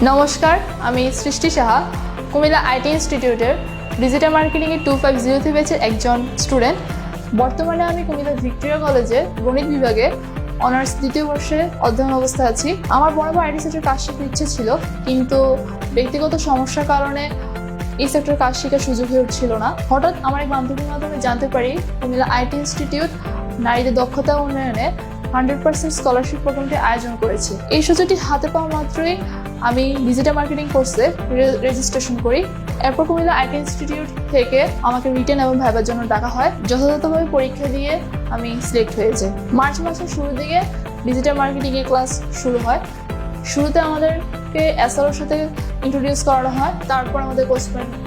নমস্কার, আমি সৃষ্টি সাহা, কুমিল্লা আইটি ইনস্টিটিউটের ডিজিটাল মার্কেটিংয়ের 250 ব্যাচের একজন স্টুডেন্ট। বর্তমানে আমি কুমিল্লা ভিক্টোরিয়া কলেজে গণিত বিভাগে অনার্স দ্বিতীয় বর্ষে অধ্যয়ন অবস্থায় আছি। আমার বরাবর আইটি সেক্টর কাজ শেখার ইচ্ছে ছিল, কিন্তু ব্যক্তিগত সমস্যার কারণে এই সেক্টর কাজ শেখার সুযোগ হয়ে উঠছিল না। হঠাৎ আমার এক বান্ধবীর মাধ্যমে জানতে পারি কুমিল্লা আইটি ইনস্টিটিউট নারীদের দক্ষতা উন্নয়নে 100% স্কলারশিপ প্রোগ্রামটি আয়োজন করেছে। এই সুযোগটি হাতে পাওয়া মাত্রই আমি ডিজিটাল মার্কেটিং কোর্সে রেজিস্ট্রেশন করি। এরপর কুমিল্লা আইটি ইনস্টিটিউট থেকে আমাকে রিটেন এবং ভাইবার জন্য ডাকা হয়। যথাযথভাবে পরীক্ষা দিয়ে আমি সিলেক্ট হয়ে যাই। মার্চ মাসের শুরুর দিকে ডিজিটাল মার্কেটিংয়ের ক্লাস শুরু হয়। শুরুতে আমাদেরকে এসআরওর সাথে ইন্ট্রোডিউস করানো হয়। তারপর আমাদের কোর্স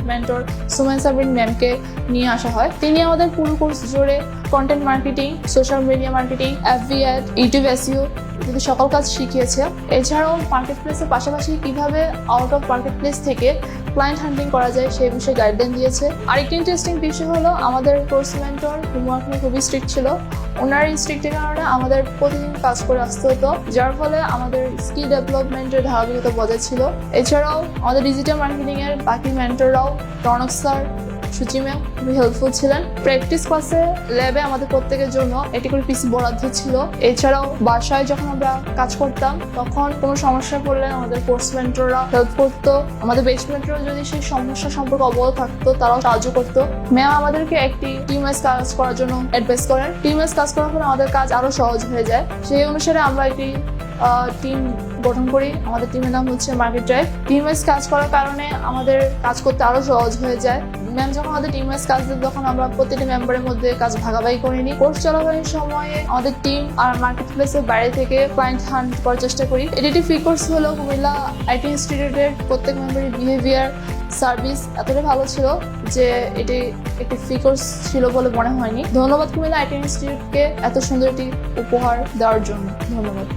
মেন্টর সুমেন সাবরিন ম্যামকে নিয়ে আসা হয়। তিনি আমাদের পুরো কোর্স জুড়ে content marketing, social media marketing, FB ad, YouTube SEO ইত্যাদি সকল কাজ শিখিয়েছে। এছাড়াও মার্কেট প্লেসের পাশাপাশি কিভাবে আউট অফ মার্কেট প্লেস থেকে ক্লায়েন্ট হ্যান্ডলিং করা যায় সেই বিষয়ে গাইডলাইন দিয়েছে। আরেকটি ইন্টারেস্টিং বিষয় হলো আমাদের কোর্স মেন্টর হোমওয়ার্ক নিয়ে খুবই স্ট্রিক্ট ছিল। ওনার এই স্ট্রিক্টের কারণে আমাদের প্রতিদিন কাজ করে আসতে হতো, যার ফলে আমাদের স্কিল ডেভেলপমেন্টের ধারাবাহিকতা বজায় ছিল। এছাড়াও আমাদের ডিজিটাল মার্কেটিং এর বাকি মেন্টররাও রনক স্যার, সুচি ম্যাম খুবই হেল্পফুল ছিলেন। প্র্যাকটিস ক্লাসে ল্যাবে আমাদের প্রত্যেকের জন্য একটি করে পিসি বরাদ্দ ছিল। এছাড়াও বাসায় যখন আমরা কাজ করতাম তখন কোনো সমস্যা পড়লে আমাদের কোর্স মেন্টররা হেল্প করতো। আমাদের বেস্ট মেন্টররা যদি সেই সমস্যা সম্পর্কে অবগত থাকতো তারাও সাহায্য করতো। ম্যাম আমাদেরকে একটি টিম ওয়াইজ কাজ করার জন্য অ্যাডভাইস করেন। টিম ওয়াইজ কাজ করার ফলে আমাদের কাজ আরো সহজ হয়ে যায়। সেই অনুসারে আমরা একটি টিম গঠন করি। আমাদের টিমের নাম হচ্ছে মার্কেট ড্রাইভ। টিম ওয়াইজ কাজ করার কারণে আমাদের কাজ করতে আরো সহজ হয়ে যায়। ম্যাম যখন আমাদের টিম ওয়াইজ কাজ দিত তখন আমরা প্রতিটি মেম্বারের মধ্যে কাজ ভাগাভাগি করে নিই। কোর্স চলাকালীন সময়ে আমাদের টিম আর মার্কেট প্লেসের বাইরে থেকে ক্লায়েন্ট হান্ট করার চেষ্টা করি। এটি ফ্রি কোর্স হলো কুমিল্লা আইটি ইনস্টিটিউটের প্রত্যেক মেম্বারের বিহেভিয়ার সার্ভিস এতটাই ভালো ছিল যে এটি একটি ফ্রি কোর্স ছিল বলে মনে হয়নি। ধন্যবাদ কুমিল্লা আইটি ইনস্টিটিউটকে এত সুন্দর একটি উপহার দেওয়ার জন্য। ধন্যবাদ।